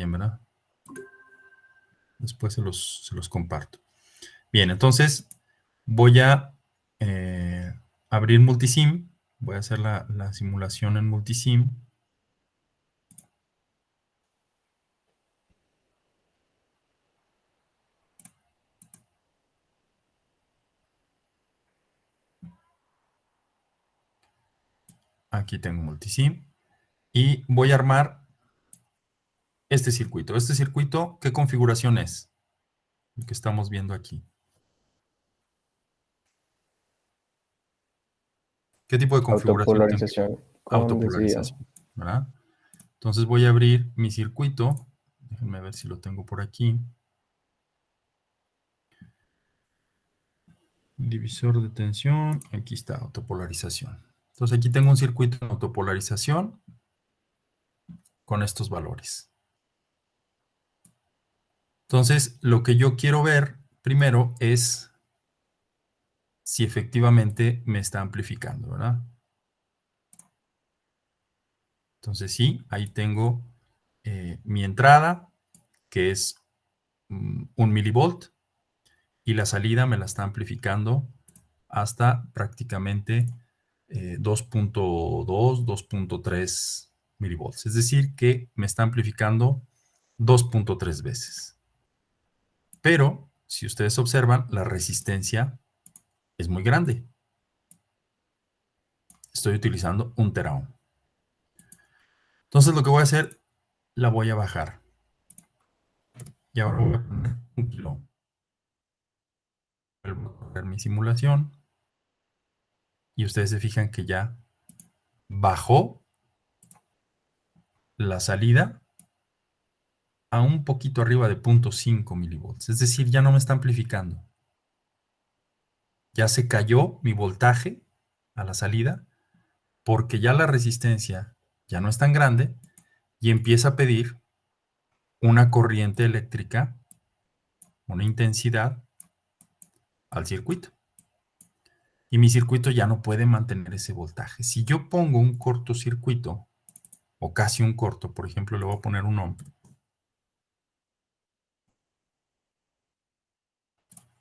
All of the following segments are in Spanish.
Bien, ¿verdad? Después se los comparto. Bien, entonces voy a abrir Multisim. Voy a hacer la simulación en Multisim. Aquí tengo Multisim. Y voy a armar este circuito. Este circuito, ¿qué configuración es? El que estamos viendo aquí. ¿Qué tipo de configuración tengo? Autopolarización con decidido. Autopolarización, ¿verdad? Entonces voy a abrir mi circuito. Déjenme ver si lo tengo por aquí. Divisor de tensión. Aquí está, autopolarización. Entonces aquí tengo un circuito de autopolarización con estos valores. Entonces, lo que yo quiero ver primero es si efectivamente me está amplificando, ¿verdad? Entonces sí, ahí tengo mi entrada, que es 1 milivolt, y la salida me la está amplificando hasta prácticamente 2.2, 2.3 milivolts. Es decir, que me está amplificando 2.3 veces. Pero, si ustedes observan, la resistencia es muy grande. Estoy utilizando 1 teraohm. Entonces, lo que voy a hacer, la voy a bajar. Y ahora voy a poner 1 kilo ohm. Vuelvo a correr mi simulación. Y ustedes se fijan que ya bajó la salida a un poquito arriba de 0.5 milivolts. Es decir, ya no me está amplificando. Ya se cayó mi voltaje a la salida porque ya la resistencia ya no es tan grande y empieza a pedir una corriente eléctrica, una intensidad al circuito. Y mi circuito ya no puede mantener ese voltaje. Si yo pongo un cortocircuito, o casi un corto, por ejemplo, le voy a poner un ohm,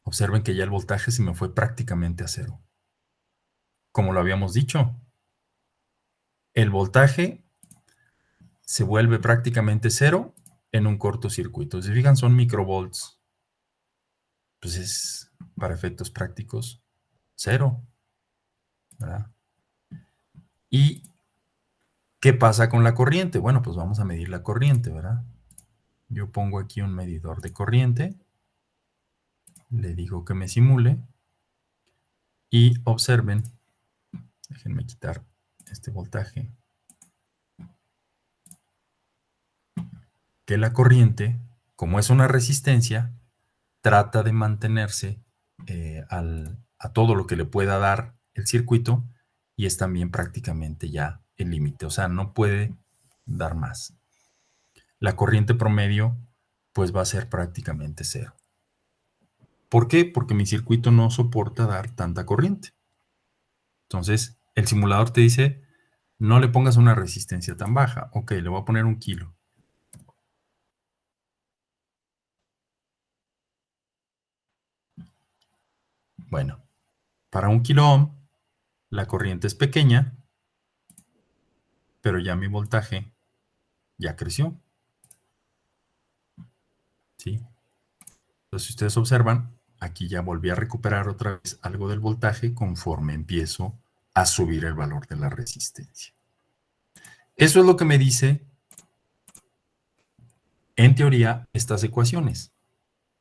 observen que ya el voltaje se me fue prácticamente a cero. Como lo habíamos dicho, el voltaje se vuelve prácticamente cero en un cortocircuito. Si fijan, son microvolts. Pues es, para efectos prácticos, cero, ¿verdad? ¿Y qué pasa con la corriente? Bueno, pues vamos a medir la corriente, ¿verdad? Yo pongo aquí un medidor de corriente, le digo que me simule y observen, déjenme quitar este voltaje, que la corriente, como es una resistencia, trata de mantenerse a todo lo que le pueda dar el circuito y es también prácticamente ya el límite, o sea, no puede dar más. La corriente promedio pues va a ser prácticamente cero. ¿Por qué? Porque mi circuito no soporta dar tanta corriente. Entonces, el simulador te dice, no le pongas una resistencia tan baja. Ok, le voy a poner 1 kilo. Bueno, para 1 kilo ohm, la corriente es pequeña, pero ya mi voltaje ya creció. ¿Sí? Entonces, si ustedes observan, aquí ya volví a recuperar otra vez algo del voltaje conforme empiezo a subir el valor de la resistencia. Eso es lo que me dice, en teoría, estas ecuaciones.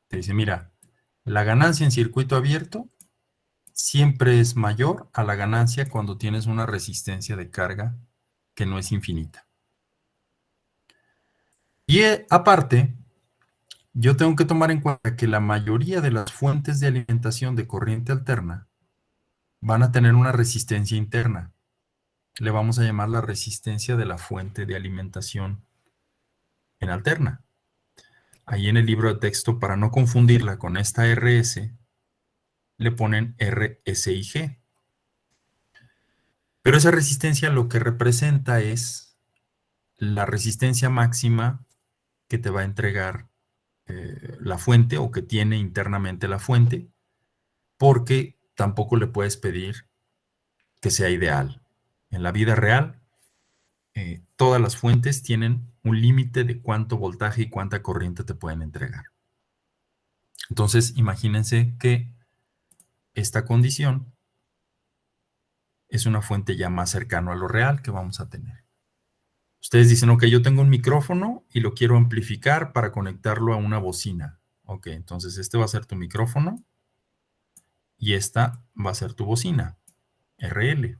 Te dice, mira, la ganancia en circuito abierto siempre es mayor a la ganancia cuando tienes una resistencia de carga que no es infinita. Y aparte, yo tengo que tomar en cuenta que la mayoría de las fuentes de alimentación de corriente alterna van a tener una resistencia interna. Le vamos a llamar la resistencia de la fuente de alimentación en alterna. Ahí en el libro de texto, para no confundirla con esta RS, le ponen RSIG. Pero esa resistencia lo que representa es la resistencia máxima que te va a entregar la fuente o que tiene internamente la fuente, porque tampoco le puedes pedir que sea ideal. En la vida real, todas las fuentes tienen un límite de cuánto voltaje y cuánta corriente te pueden entregar. Entonces, imagínense que esta condición es una fuente ya más cercana a lo real que vamos a tener. Ustedes dicen, ok, yo tengo un micrófono y lo quiero amplificar para conectarlo a una bocina. Ok, entonces este va a ser tu micrófono y esta va a ser tu bocina, RL.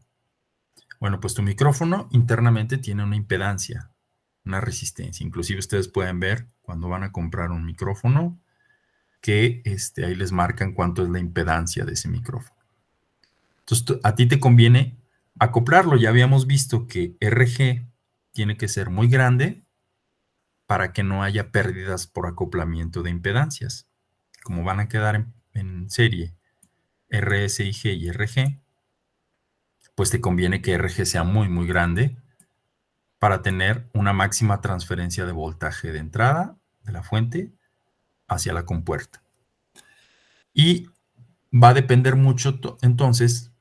Bueno, pues tu micrófono internamente tiene una impedancia, una resistencia. Inclusive ustedes pueden ver cuando van a comprar un micrófono que ahí les marcan cuánto es la impedancia de ese micrófono. Entonces a ti te conviene acoplarlo. Ya habíamos visto que RG tiene que ser muy grande para que no haya pérdidas por acoplamiento de impedancias. Como van a quedar en serie RSIG y RG, pues te conviene que RG sea muy, muy grande para tener una máxima transferencia de voltaje de entrada de la fuente hacia la compuerta. Y va a depender mucho entonces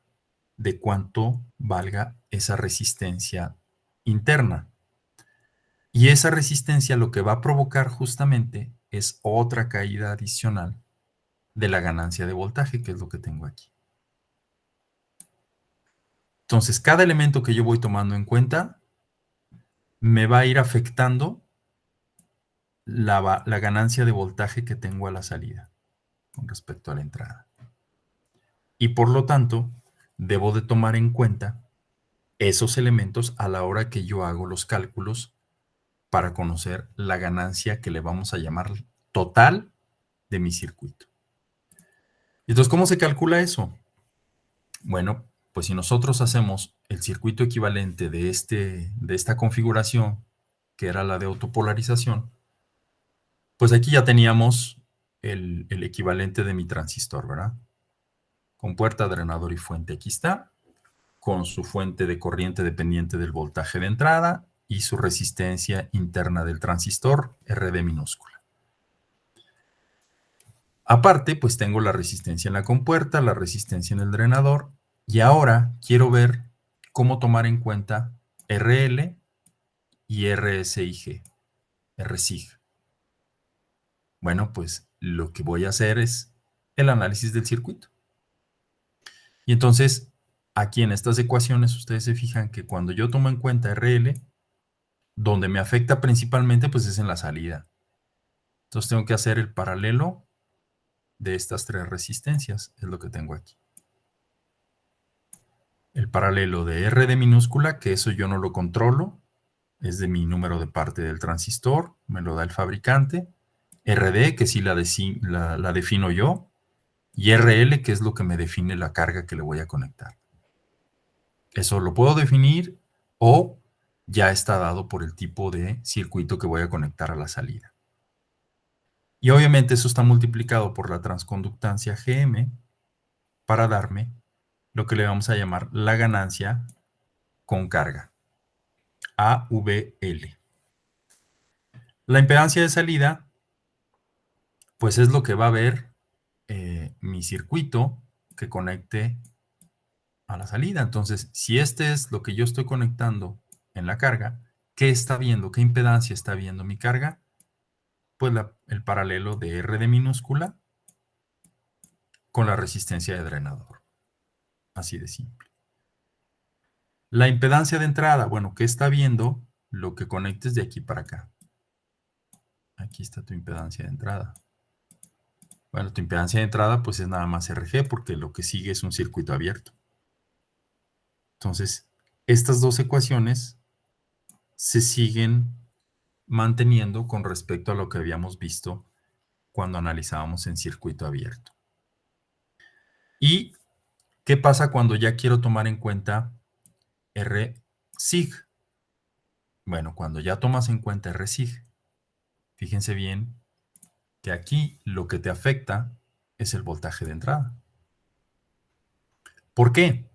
de cuánto valga esa resistencia interna. Y esa resistencia lo que va a provocar justamente es otra caída adicional de la ganancia de voltaje, que es lo que tengo aquí. Entonces, cada elemento que yo voy tomando en cuenta me va a ir afectando la ganancia de voltaje que tengo a la salida con respecto a la entrada. Y por lo tanto, debo de tomar en cuenta esos elementos a la hora que yo hago los cálculos para conocer la ganancia que le vamos a llamar total de mi circuito. Entonces, ¿cómo se calcula eso? Bueno, pues si nosotros hacemos el circuito equivalente de esta configuración, que era la de autopolarización, pues aquí ya teníamos el equivalente de mi transistor, ¿verdad? Con puerta, drenador y fuente. Aquí está, con su fuente de corriente dependiente del voltaje de entrada y su resistencia interna del transistor, RD minúscula. Aparte, pues tengo la resistencia en la compuerta, la resistencia en el drenador, y ahora quiero ver cómo tomar en cuenta RL y RSIG, RSIG. Bueno, pues lo que voy a hacer es el análisis del circuito. Y entonces, aquí en estas ecuaciones, ustedes se fijan que cuando yo tomo en cuenta RL, donde me afecta principalmente, pues es en la salida. Entonces tengo que hacer el paralelo de estas tres resistencias, es lo que tengo aquí. El paralelo de RD minúscula, que eso yo no lo controlo, es de mi número de parte del transistor, me lo da el fabricante. RD, que sí la defino yo. Y RL, que es lo que me define la carga que le voy a conectar. Eso lo puedo definir o ya está dado por el tipo de circuito que voy a conectar a la salida. Y obviamente eso está multiplicado por la transconductancia GM para darme lo que le vamos a llamar la ganancia con carga, AVL. La impedancia de salida, pues es lo que va a ver mi circuito que conecte a la salida. Entonces, si este es lo que yo estoy conectando en la carga, ¿qué está viendo? ¿Qué impedancia está viendo mi carga? Pues el paralelo de RD minúscula con la resistencia de drenador. Así de simple. La impedancia de entrada, bueno, ¿qué está viendo? Lo que conectes de aquí para acá. Aquí está tu impedancia de entrada. Bueno, tu impedancia de entrada pues es nada más RG porque lo que sigue es un circuito abierto. Entonces, estas dos ecuaciones se siguen manteniendo con respecto a lo que habíamos visto cuando analizábamos en circuito abierto. ¿Y qué pasa cuando ya quiero tomar en cuenta RSIG? Bueno, cuando ya tomas en cuenta RSIG, fíjense bien que aquí lo que te afecta es el voltaje de entrada. ¿Por qué?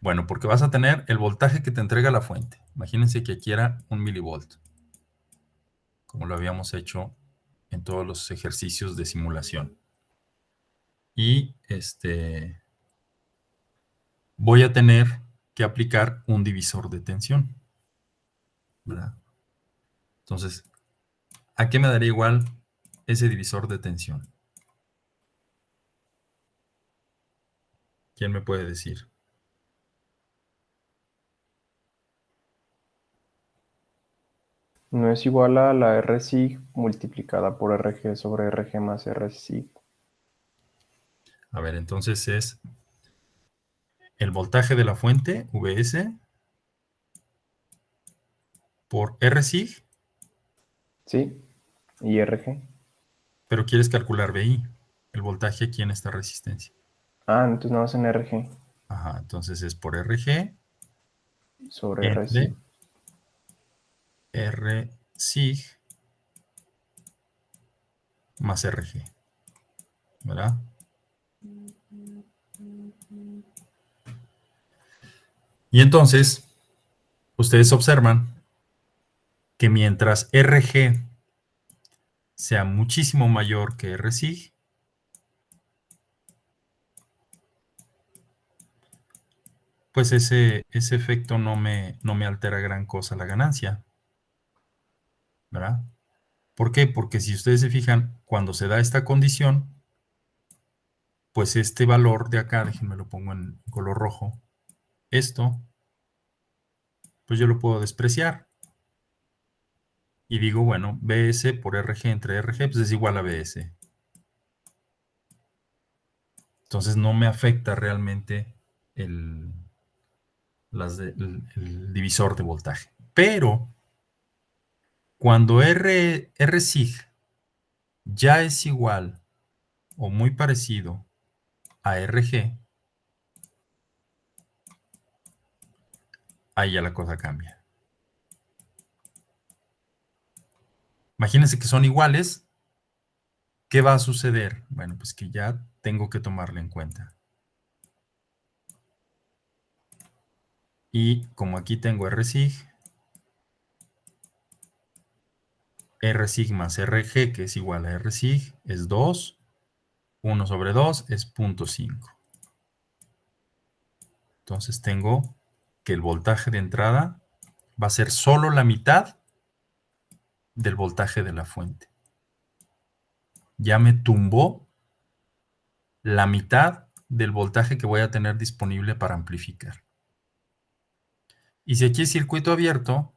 Bueno, porque vas a tener el voltaje que te entrega la fuente. Imagínense que aquí era 1 milivolt. como lo habíamos hecho en todos los ejercicios de simulación. Y voy a tener que aplicar un divisor de tensión, ¿verdad? Entonces, ¿a qué me daría igual ese divisor de tensión? ¿Quién me puede decir? No es igual a la RSIG multiplicada por RG sobre RG más RSIG. A ver, entonces es el voltaje de la fuente, VS, por RSIG. ¿Sí? ¿Y RG? Pero quieres calcular VI, el voltaje aquí en esta resistencia. Ah, entonces nada más en RG Ajá, entonces es por RG sobre entre RSIG. RSIG más RG, ¿verdad? Y entonces, ustedes observan que mientras RG sea muchísimo mayor que RSIG, pues ese efecto no me altera gran cosa la ganancia, ¿verdad? ¿Por qué? Porque si ustedes se fijan, cuando se da esta condición, pues este valor de acá, déjenme lo pongo en color rojo, esto, pues yo lo puedo despreciar. Y digo, bueno, BS por RG entre RG, pues es igual a BS. Entonces no me afecta realmente el divisor de voltaje. Pero cuando RSIG ya es igual o muy parecido a RG, ahí ya la cosa cambia. Imagínense que son iguales. ¿Qué va a suceder? Bueno, pues que ya tengo que tomarlo en cuenta. Y como aquí tengo RSIG, RSIG más RG, que es igual a RSIG, es 2. 1 sobre 2 es 0.5. Entonces tengo que el voltaje de entrada va a ser solo la mitad del voltaje de la fuente. Ya me tumbó la mitad del voltaje que voy a tener disponible para amplificar. Y si aquí es circuito abierto,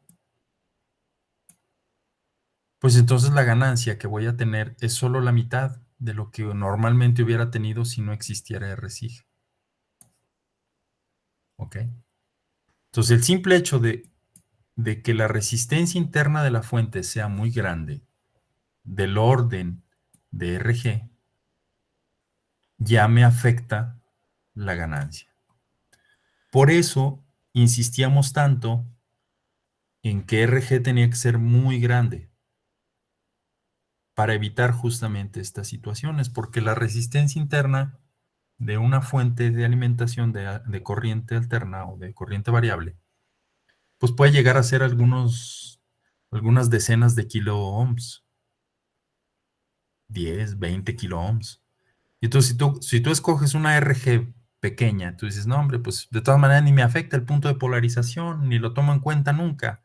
pues entonces la ganancia que voy a tener es solo la mitad de lo que normalmente hubiera tenido si no existiera RSIG. ¿Ok? Entonces el simple hecho de que la resistencia interna de la fuente sea muy grande, del orden de RG, ya me afecta la ganancia. Por eso insistíamos tanto en que RG tenía que ser muy grande para evitar justamente estas situaciones, porque la resistencia interna de una fuente de alimentación de corriente alterna o de corriente variable, pues puede llegar a ser algunas decenas de kilo ohms, 10, 20 kilo ohms. Y entonces, si tú escoges una RG pequeña, tú dices, no, hombre, pues de todas maneras ni me afecta el punto de polarización, ni lo tomo en cuenta nunca.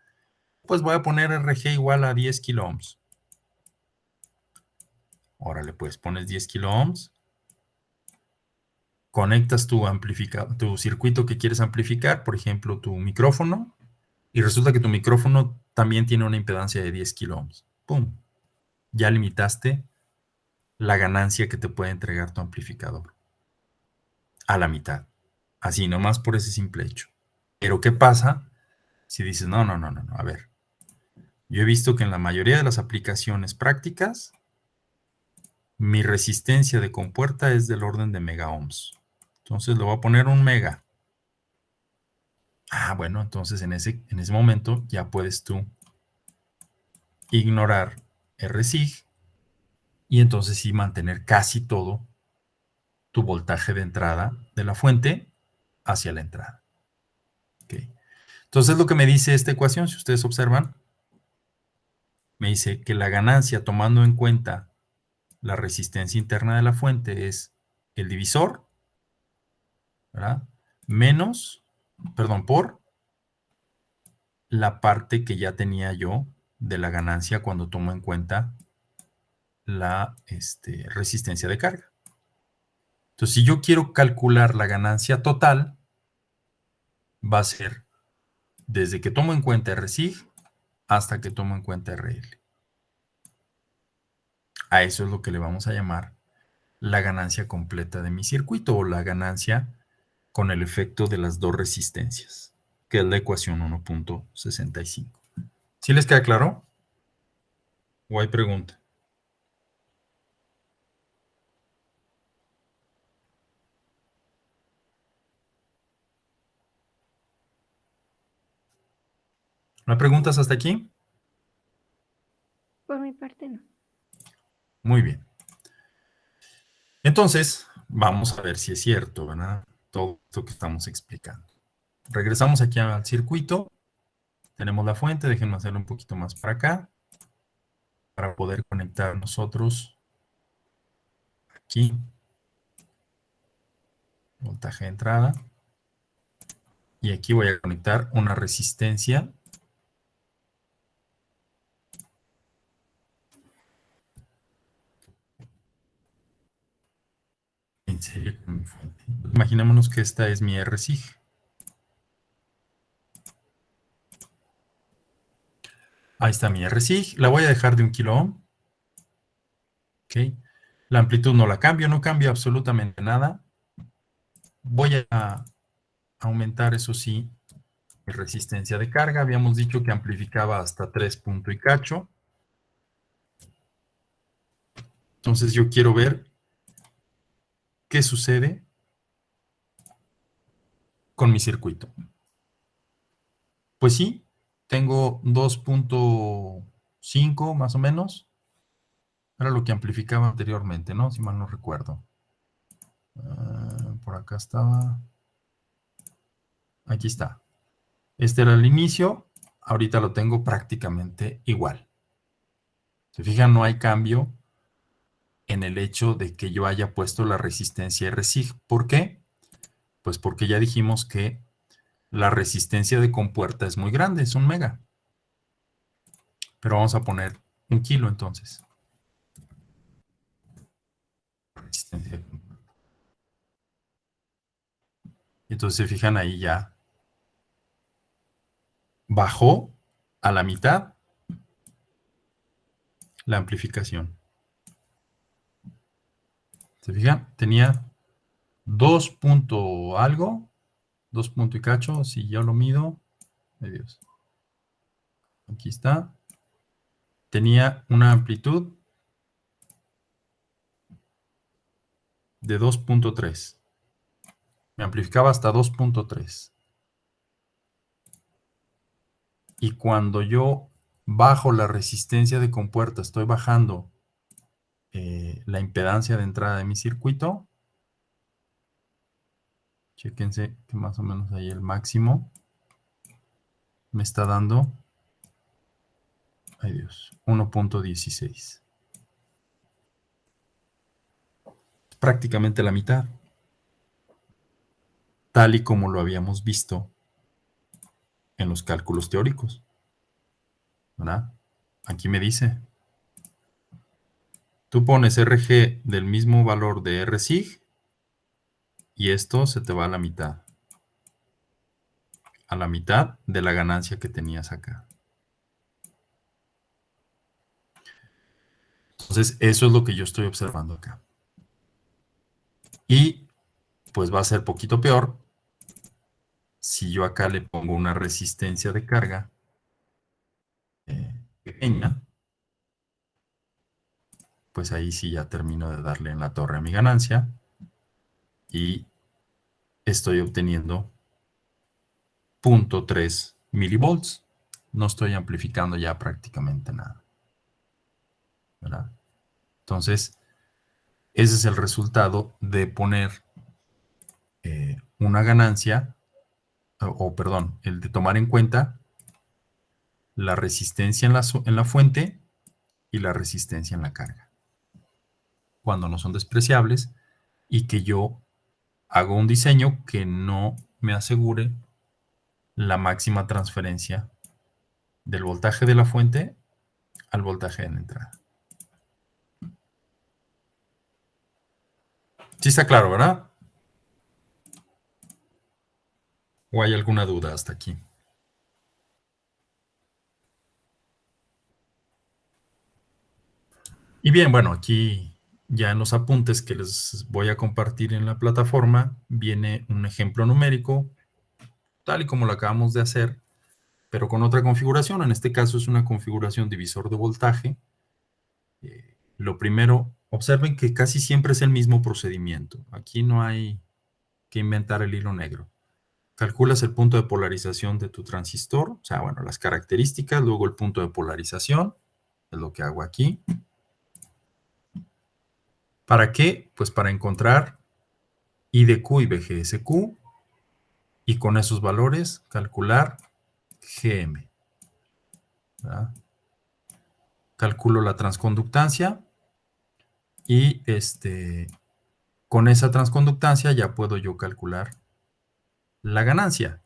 Pues voy a poner RG igual a 10 kilo ohms. Órale, pues pones 10 kilo ohms, conectas tu circuito que quieres amplificar, por ejemplo, tu micrófono, y resulta que tu micrófono también tiene una impedancia de 10 kilo ohms. ¡Pum! Ya limitaste la ganancia que te puede entregar tu amplificador a la mitad. Así, nomás por ese simple hecho. Pero ¿qué pasa si dices, no, no, no, no, no, a ver? Yo he visto que en la mayoría de las aplicaciones prácticas, mi resistencia de compuerta es del orden de mega ohms. Entonces le voy a poner un mega. Ah, bueno, entonces en ese momento ya puedes tú ignorar RSIG y entonces sí mantener casi todo tu voltaje de entrada de la fuente hacia la entrada. Okay. Entonces lo que me dice esta ecuación, si ustedes observan, me dice que la ganancia tomando en cuenta la resistencia interna de la fuente es el divisor, ¿verdad? Menos, perdón, por la parte que ya tenía yo de la ganancia cuando tomo en cuenta la resistencia de carga. Entonces, si yo quiero calcular la ganancia total, va a ser desde que tomo en cuenta RSIG hasta que tomo en cuenta RL. A eso es lo que le vamos a llamar la ganancia completa de mi circuito o la ganancia con el efecto de las dos resistencias, que es la ecuación 1.65. ¿Sí les queda claro? ¿O hay pregunta? ¿No hay preguntas hasta aquí? Por mi parte, no. Muy bien. Entonces, vamos a ver si es cierto, ¿verdad? Todo esto que estamos explicando. Regresamos aquí al circuito. Tenemos la fuente. Déjenme hacerlo un poquito más para acá para poder conectar nosotros aquí. Voltaje de entrada. Y aquí voy a conectar una resistencia. En serio, con mi fuente. Imaginémonos que esta es mi RSIG. Ahí está mi RSIG. La voy a dejar de 1 kilo ohm. Ok. La amplitud no la cambio, no cambia absolutamente nada. Voy a aumentar, eso sí, mi resistencia de carga. Habíamos dicho que amplificaba hasta 3 punto y cacho. Entonces yo quiero ver qué sucede con mi circuito. Pues sí, tengo 2.5 más o menos. Era lo que amplificaba anteriormente, ¿no? Si mal no recuerdo. Por acá estaba. Aquí está. Este era el inicio. Ahorita lo tengo prácticamente igual. Se fijan, no hay cambio en el hecho de que yo haya puesto la resistencia RSIG. ¿Por qué? Pues porque ya dijimos que la resistencia de compuerta es muy grande, es 1 mega. Pero vamos a poner 1 kilo entonces. Resistencia de compuerta. Entonces se fijan ahí ya. Bajó a la mitad la amplificación. ¿Se fijan? Tenía 2 punto algo, 2 punto y cacho, si yo lo mido. Ay Dios. Aquí está. Tenía una amplitud de 2.3. Me amplificaba hasta 2.3. Y cuando yo bajo la resistencia de compuerta, estoy bajando la impedancia de entrada de mi circuito. Chéquense que más o menos ahí el máximo me está dando, ay Dios, 1.16. Prácticamente la mitad, tal y como lo habíamos visto en los cálculos teóricos, ¿verdad? Aquí me dice, tú pones RG del mismo valor de RSIG y esto se te va a la mitad de la ganancia que tenías acá. Entonces, eso es lo que yo estoy observando acá. Y pues va a ser poquito peor si yo acá le pongo una resistencia de carga pequeña, pues ahí sí ya termino de darle en la torre a mi ganancia y estoy obteniendo 0.3 milivolts. No estoy amplificando ya prácticamente nada, ¿verdad? Entonces, ese es el resultado de poner una ganancia, perdón, el de tomar en cuenta la resistencia en la fuente y la resistencia en la carga. Cuando no son despreciables y que yo hago un diseño que no me asegure la máxima transferencia del voltaje de la fuente al voltaje de la entrada. Sí está claro, ¿verdad? ¿O hay alguna duda hasta aquí? Y bien, bueno, aquí ya en los apuntes que les voy a compartir en la plataforma viene un ejemplo numérico, tal y como lo acabamos de hacer, pero con otra configuración. En este caso es una configuración divisor de voltaje. Lo primero, observen que casi siempre es el mismo procedimiento. Aquí no hay que inventar el hilo negro. Calculas el punto de polarización de tu transistor, o sea, bueno, las características, luego el punto de polarización, es lo que hago aquí. ¿Para qué? Pues para encontrar I de Q y BGSQ y con esos valores calcular GM. ¿Verdad? Calculo la transconductancia y con esa transconductancia ya puedo yo calcular la ganancia.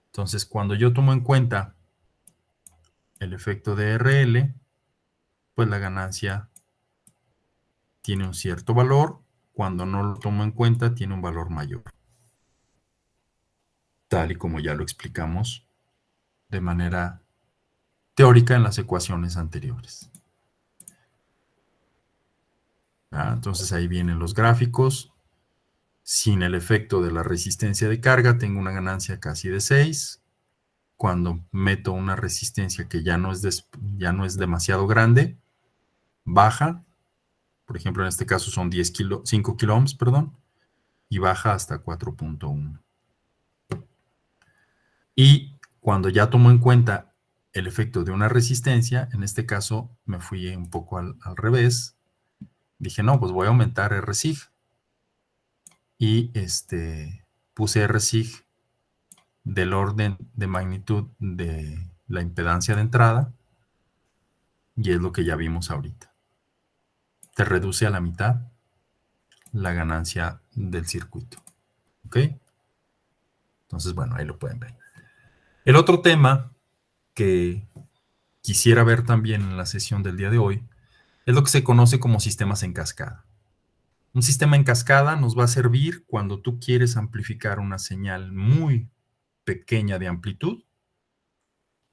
Entonces, cuando yo tomo en cuenta el efecto de RL, pues la ganancia tiene un cierto valor. Cuando no lo tomo en cuenta, tiene un valor mayor. Tal y como ya lo explicamos de manera teórica en las ecuaciones anteriores. Entonces ahí vienen los gráficos. Sin el efecto de la resistencia de carga, tengo una ganancia casi de 6. Cuando meto una resistencia que ya no es demasiado grande, baja. Por ejemplo, en este caso son 5 kilo ohms, perdón, y baja hasta 4.1. Y cuando ya tomo en cuenta el efecto de una resistencia, en este caso me fui un poco al revés. Dije, no, pues voy a aumentar RSIG. Y puse RSIG del orden de magnitud de la impedancia de entrada. Y es lo que ya vimos ahorita. Te reduce a la mitad la ganancia del circuito. ¿Ok? Entonces, bueno, ahí lo pueden ver. El otro tema que quisiera ver también en la sesión del día de hoy es lo que se conoce como sistemas en cascada. Un sistema en cascada nos va a servir cuando tú quieres amplificar una señal muy pequeña de amplitud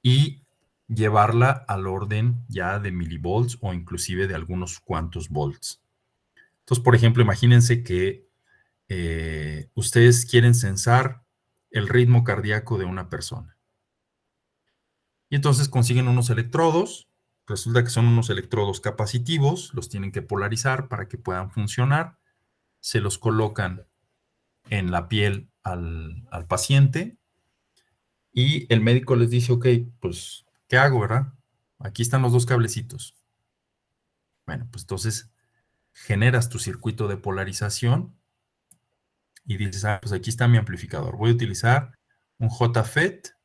y llevarla al orden ya de milivolts o inclusive de algunos cuantos volts. Entonces, por ejemplo, imagínense que ustedes quieren censar el ritmo cardíaco de una persona. Y entonces consiguen unos electrodos, resulta que son unos electrodos capacitivos, los tienen que polarizar para que puedan funcionar, se los colocan en la piel al paciente y el médico les dice, ok, pues, ¿qué hago, verdad? Aquí están los dos cablecitos. Bueno, pues entonces generas tu circuito de polarización y dices, pues aquí está mi amplificador. Voy a utilizar un JFET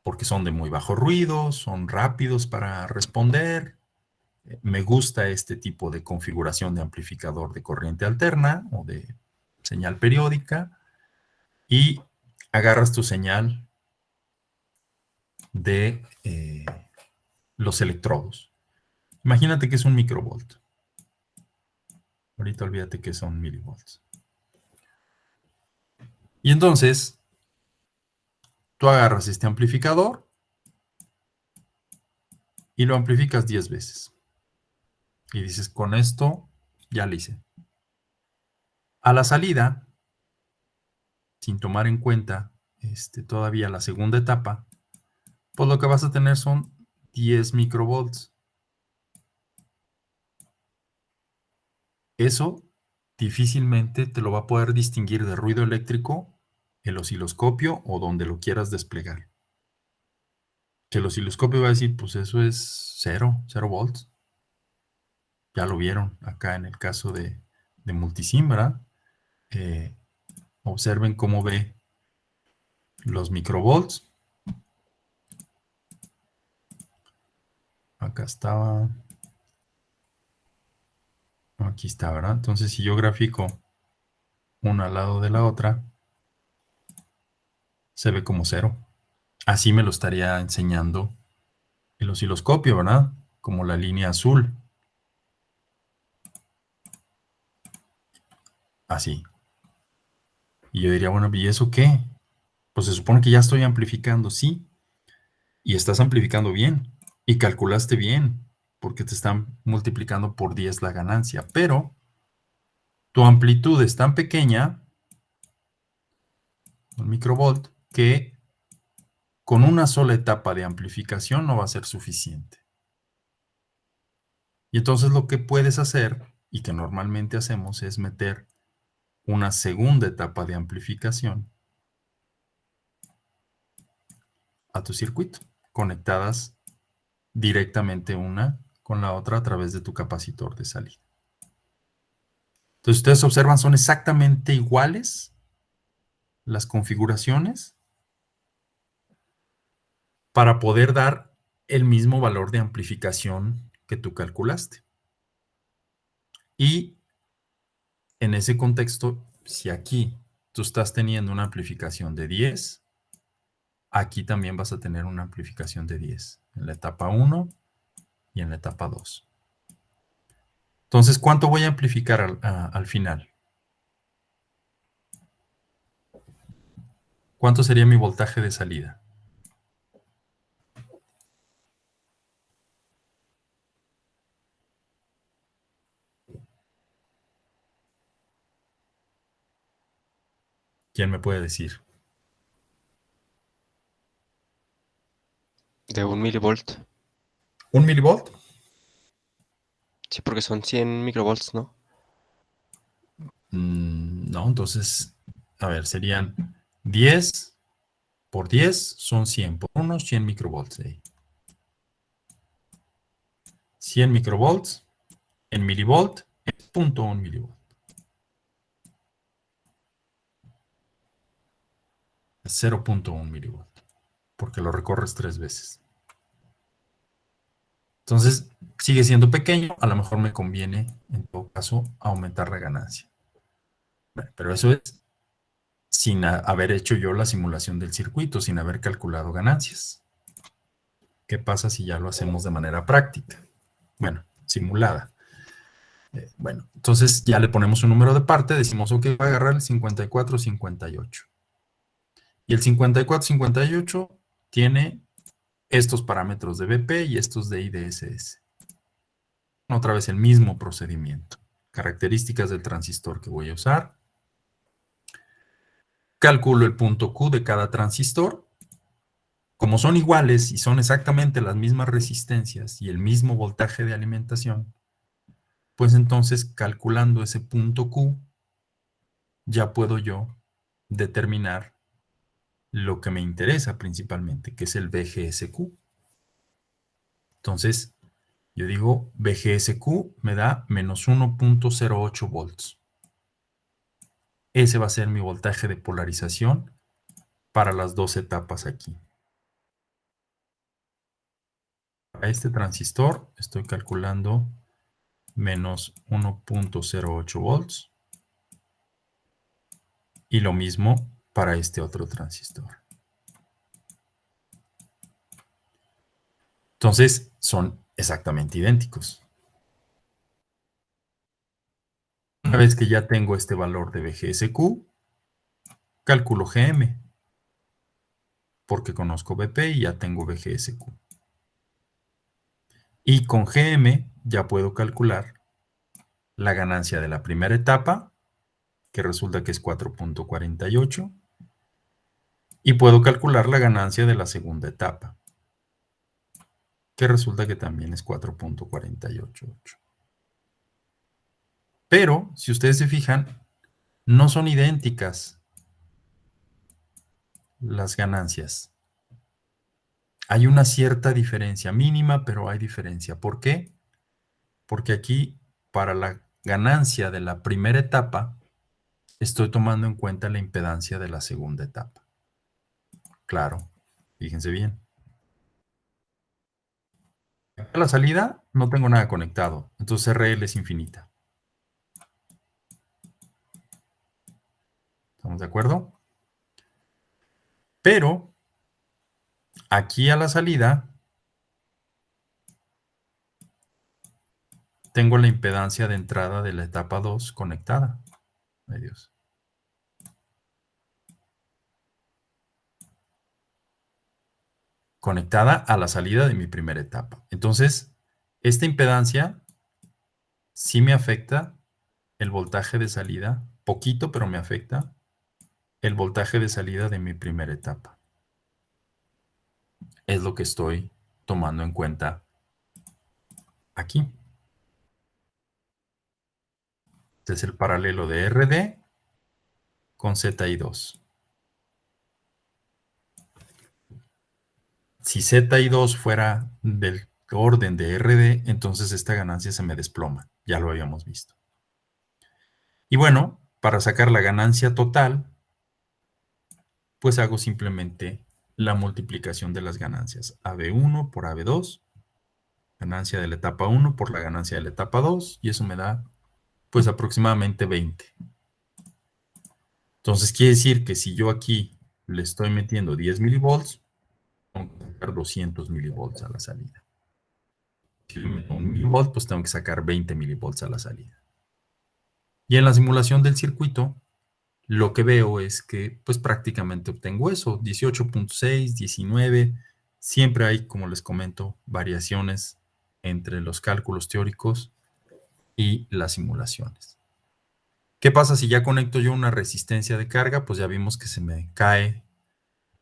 porque son de muy bajo ruido, son rápidos para responder. Me gusta este tipo de configuración de amplificador de corriente alterna o de señal periódica y agarras tu señal de los electrodos. Imagínate que es un microvolt. Ahorita olvídate que son milivolts. Y entonces, tú agarras este amplificador y lo amplificas 10 veces. Y dices, con esto ya lo hice. A la salida, sin tomar en cuenta todavía la segunda etapa, pues lo que vas a tener son 10 microvolts. Eso difícilmente te lo va a poder distinguir de ruido eléctrico el osciloscopio o donde lo quieras desplegar. Que el osciloscopio va a decir, pues eso es 0 volts. Ya lo vieron acá en el caso de Multisim, ¿verdad? Observen cómo ve los microvolts. Acá estaba. Aquí está, ¿verdad? Entonces, si yo grafico una al lado de la otra, se ve como cero. Así me lo estaría enseñando el osciloscopio, ¿verdad? Como la línea azul. Así. Y yo diría, bueno, ¿y eso qué? Pues se supone que ya estoy amplificando, sí. Y estás amplificando bien. Y calculaste bien, porque te están multiplicando por 10 la ganancia. Pero tu amplitud es tan pequeña, un microvolt, que con una sola etapa de amplificación no va a ser suficiente. Y entonces lo que puedes hacer, y que normalmente hacemos, es meter una segunda etapa de amplificación a tu circuito, conectadas directamente una con la otra a través de tu capacitor de salida. Entonces, ustedes observan, son exactamente iguales las configuraciones para poder dar el mismo valor de amplificación que tú calculaste. Y en ese contexto, si aquí tú estás teniendo una amplificación de 10, aquí también vas a tener una amplificación de 10 en la etapa 1 y en la etapa 2. Entonces, ¿cuánto voy a amplificar al final? ¿Cuánto sería mi voltaje de salida? ¿Quién me puede decir? De 1 milivolt. ¿Un milivolt? Sí, porque son 100 microvolts, ¿no? No, entonces, a ver, serían 10 por 10 son 100, por unos 100 microvolts. 100 microvolts en milivolt es 0.1 milivolt. Es 0.1 milivolt, porque lo recorres 3 veces. Entonces, sigue siendo pequeño, a lo mejor me conviene, en todo caso, aumentar la ganancia. Bueno, pero eso es sin haber hecho yo la simulación del circuito, sin haber calculado ganancias. ¿Qué pasa si ya lo hacemos de manera práctica? Bueno, simulada. Bueno, entonces ya le ponemos un número de parte, decimos, ok, voy a agarrar el 5458. Y el 5458 tiene estos parámetros de BP y estos de IDSS. Otra vez el mismo procedimiento. Características del transistor que voy a usar. Calculo el punto Q de cada transistor. Como son iguales y son exactamente las mismas resistencias y el mismo voltaje de alimentación, pues entonces calculando ese punto Q, ya puedo yo determinar lo que me interesa principalmente, que es el VGSQ. Entonces, yo digo, VGSQ me da menos 1.08 volts. Ese va a ser mi voltaje de polarización para las dos etapas aquí. Para este transistor estoy calculando menos 1.08 volts. Y lo mismo para este otro transistor. Entonces, son exactamente idénticos. Una vez que ya tengo este valor de VGSQ, calculo GM, porque conozco BP y ya tengo VGSQ. Y con GM ya puedo calcular la ganancia de la primera etapa, que resulta que es 4.48, y puedo calcular la ganancia de la segunda etapa, que resulta que también es 4.488. Pero, si ustedes se fijan, no son idénticas las ganancias. Hay una cierta diferencia mínima, pero hay diferencia. ¿Por qué? Porque aquí, para la ganancia de la primera etapa, estoy tomando en cuenta la impedancia de la segunda etapa. Claro, fíjense bien. A la salida no tengo nada conectado, entonces RL es infinita. ¿Estamos de acuerdo? Pero aquí a la salida tengo la impedancia de entrada de la etapa 2 conectada. Ay, Dios. Conectada a la salida de mi primera etapa. Entonces, esta impedancia sí me afecta el voltaje de salida, poquito, pero me afecta el voltaje de salida de mi primera etapa. Es lo que estoy tomando en cuenta aquí. Este es el paralelo de RD con ZI2. Si ZI2 fuera del orden de RD, entonces esta ganancia se me desploma. Ya lo habíamos visto. Y bueno, para sacar la ganancia total, pues hago simplemente la multiplicación de las ganancias. AB1 por AB2, ganancia de la etapa 1 por la ganancia de la etapa 2, y eso me da pues aproximadamente 20. Entonces quiere decir que si yo aquí le estoy metiendo 10 milivolts, tengo que sacar 200 milivolts a la salida. Si le meto 1 milivolt, pues tengo que sacar 20 milivolts a la salida. Y en la simulación del circuito, lo que veo es que pues prácticamente obtengo eso, 18.6, 19. Siempre hay, como les comento, variaciones entre los cálculos teóricos y las simulaciones. ¿Qué pasa si ya conecto yo una resistencia de carga? Pues ya vimos que se me cae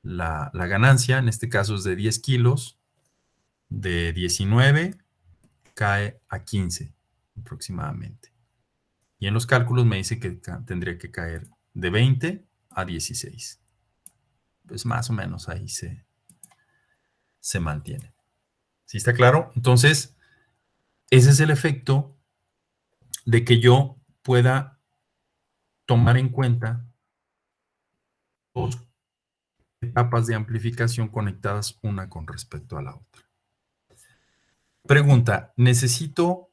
la ganancia, en este caso es de 10 kilos, de 19 cae a 15 aproximadamente. Y en los cálculos me dice que tendría que caer de 20 a 16. Pues más o menos ahí se mantiene. ¿Sí está claro? Entonces, ese es el efecto de que yo pueda tomar en cuenta dos etapas de amplificación conectadas una con respecto a la otra. Pregunta, ¿necesito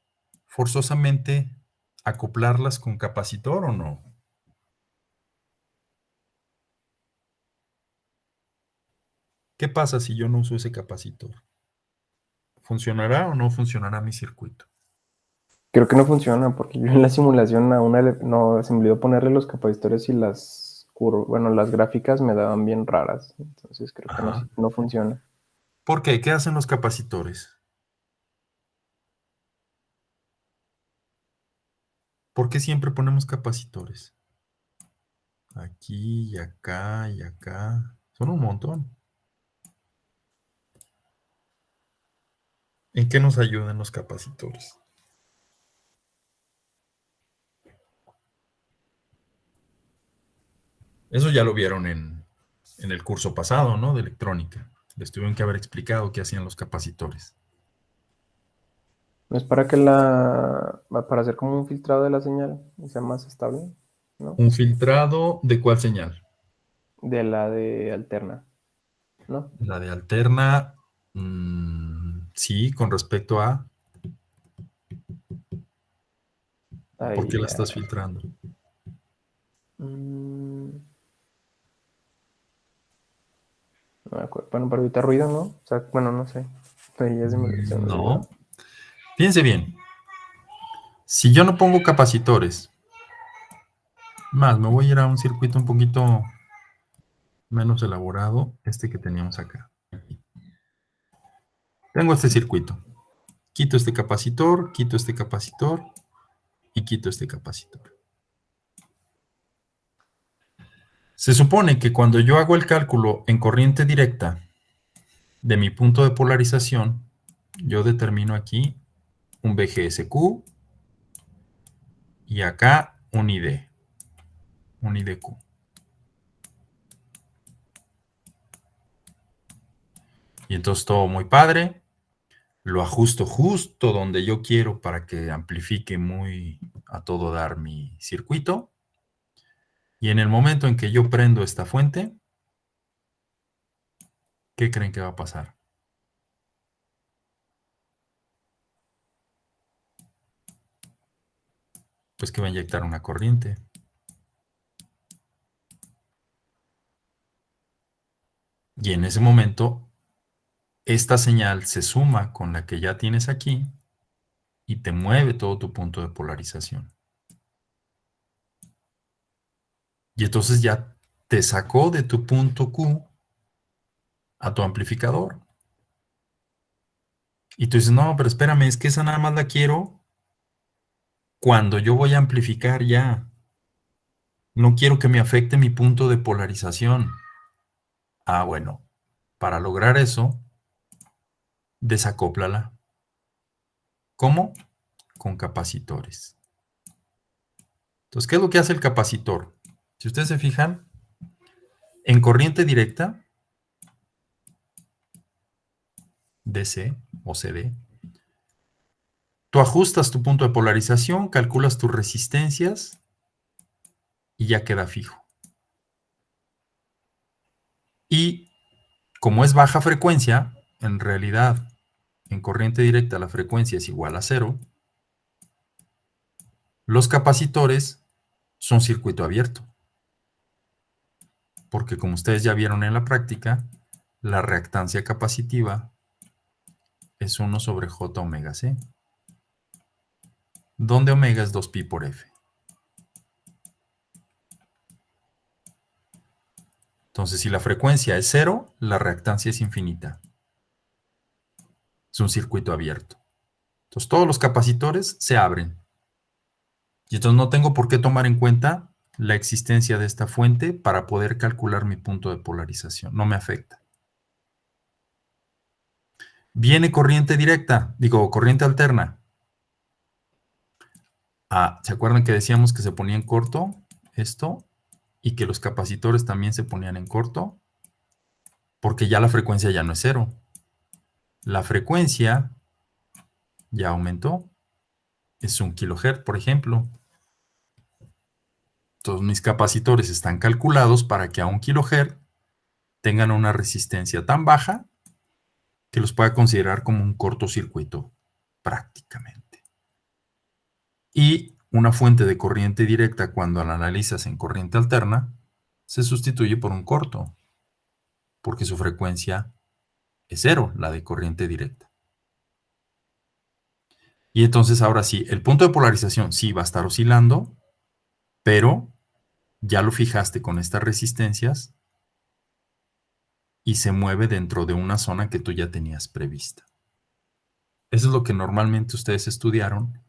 forzosamente acoplarlas con capacitor o no? ¿Qué pasa si yo no uso ese capacitor? ¿Funcionará o no funcionará mi circuito? Creo que no funciona porque yo en la simulación a una no se me olvidó ponerle los capacitores y las curvas, bueno, las gráficas me daban bien raras. Entonces creo que Ajá. no funciona. ¿Por qué? ¿Qué hacen los capacitores? ¿Por qué siempre ponemos capacitores? Aquí y acá y acá. Son un montón. ¿En qué nos ayudan los capacitores? Eso ya lo vieron en el curso pasado, ¿no? De electrónica. Les tuvieron que haber explicado qué hacían los capacitores. No es para para hacer como un filtrado de la señal y sea más estable, ¿no? ¿Un filtrado de cuál señal? De la de alterna, ¿no? La de alterna, sí, con respecto a por qué Ahí, la estás filtrando. no me acuerdo. Bueno, para evitar ruido, ¿no? O sea, bueno, no sé. Ahí ya se me olvidó. No. Fíjense bien. Si yo no pongo capacitores, más, me voy a ir a un circuito un poquito menos elaborado, este que teníamos acá. Tengo este circuito. Quito este capacitor y quito este capacitor. Se supone que cuando yo hago el cálculo en corriente directa de mi punto de polarización, yo determino aquí un BGSQ y acá un ID, un IDQ. Y entonces todo muy padre. Lo ajusto justo donde yo quiero para que amplifique muy a todo dar mi circuito. Y en el momento en que yo prendo esta fuente, ¿qué creen que va a pasar? Pues que va a inyectar una corriente. Y en ese momento, esta señal se suma con la que ya tienes aquí y te mueve todo tu punto de polarización. Y entonces ya te sacó de tu punto Q a tu amplificador. Y tú dices, no, pero espérame, es que esa nada más la quiero cuando yo voy a amplificar ya. No quiero que me afecte mi punto de polarización. Ah, bueno, para lograr eso, desacóplala. ¿Cómo? Con capacitores. Entonces, ¿qué es lo que hace el capacitor? Si ustedes se fijan, en corriente directa, DC o CD, tú ajustas tu punto de polarización, calculas tus resistencias y ya queda fijo. Y como es baja frecuencia, en realidad en corriente directa la frecuencia es igual a 0, los capacitores son circuito abierto. Porque como ustedes ya vieron en la práctica, la reactancia capacitiva es 1 sobre J omega C, donde omega es 2pi por F. Entonces, si la frecuencia es 0, la reactancia es infinita. Es un circuito abierto. Entonces, todos los capacitores se abren. Y entonces no tengo por qué tomar en cuenta la existencia de esta fuente para poder calcular mi punto de polarización. No me afecta. Viene corriente directa, corriente alterna. ¿Se acuerdan que decíamos que se ponía en corto esto? Y que los capacitores también se ponían en corto. Porque ya la frecuencia ya no es 0. La frecuencia ya aumentó. Es 1 kHz, por ejemplo. Todos mis capacitores están calculados para que a 1 kHz tengan una resistencia tan baja que los pueda considerar como un cortocircuito prácticamente. Y una fuente de corriente directa, cuando la analizas en corriente alterna, se sustituye por un corto, porque su frecuencia es 0, la de corriente directa. Y entonces ahora sí, el punto de polarización sí va a estar oscilando, pero ya lo fijaste con estas resistencias y se mueve dentro de una zona que tú ya tenías prevista. Eso es lo que normalmente ustedes estudiaron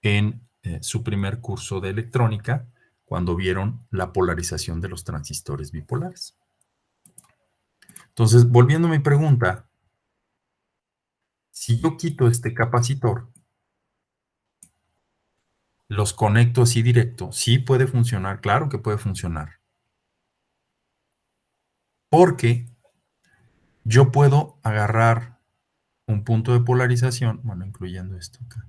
en su primer curso de electrónica cuando vieron la polarización de los transistores bipolares. Entonces, volviendo a mi pregunta, si yo quito este capacitor, los conecto así directo, sí puede funcionar, claro que puede funcionar. Porque yo puedo agarrar un punto de polarización, bueno, incluyendo esto acá,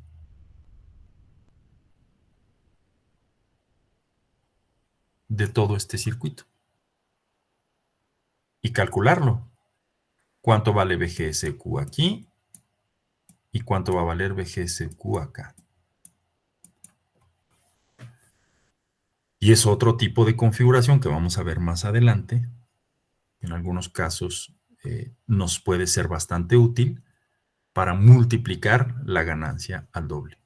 de todo este circuito y calcularlo. ¿Cuánto vale VGSQ aquí? ¿Y cuánto va a valer VGSQ acá? Y es otro tipo de configuración que vamos a ver más adelante. En algunos casos nos puede ser bastante útil para multiplicar la ganancia al doble.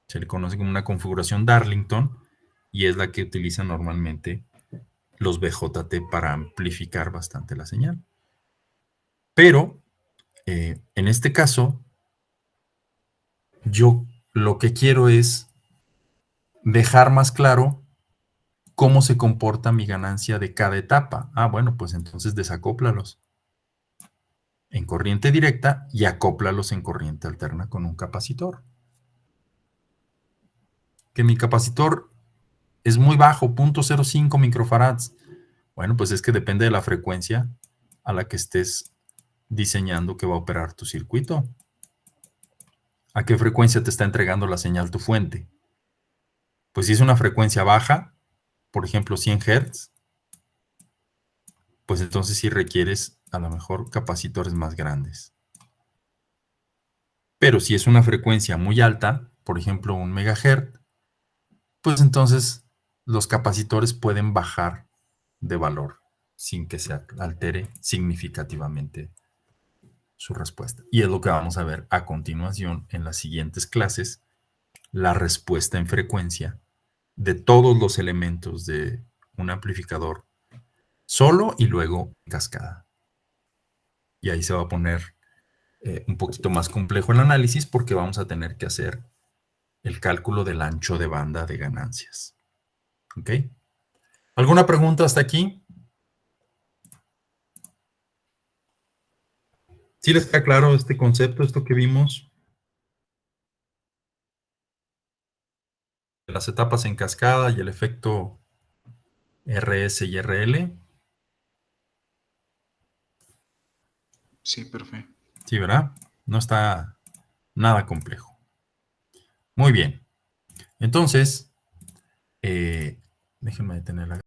Se le conoce como una configuración Darlington y es la que utilizan normalmente los BJT para amplificar bastante la señal. Pero en este caso, yo lo que quiero es dejar más claro cómo se comporta mi ganancia de cada etapa. Bueno, pues entonces desacóplalos en corriente directa y acóplalos en corriente alterna con un capacitor. Que mi capacitor es muy bajo, 0.05 microfarads. Bueno, pues es que depende de la frecuencia a la que estés diseñando que va a operar tu circuito. ¿A qué frecuencia te está entregando la señal tu fuente? Pues si es una frecuencia baja, por ejemplo 100 Hz, pues entonces sí requieres a lo mejor capacitores más grandes. Pero si es una frecuencia muy alta, por ejemplo 1 MHz, pues entonces los capacitores pueden bajar de valor sin que se altere significativamente su respuesta. Y es lo que vamos a ver a continuación en las siguientes clases, la respuesta en frecuencia de todos los elementos de un amplificador solo y luego en cascada. Y ahí se va a poner un poquito más complejo el análisis porque vamos a tener que hacer el cálculo del ancho de banda de ganancias. ¿Ok? ¿Alguna pregunta hasta aquí? ¿Sí les está claro este concepto, esto que vimos? Las etapas en cascada y el efecto RS y RL. Sí, perfecto. Sí, ¿verdad? No está nada complejo. Muy bien. Entonces, déjenme detener la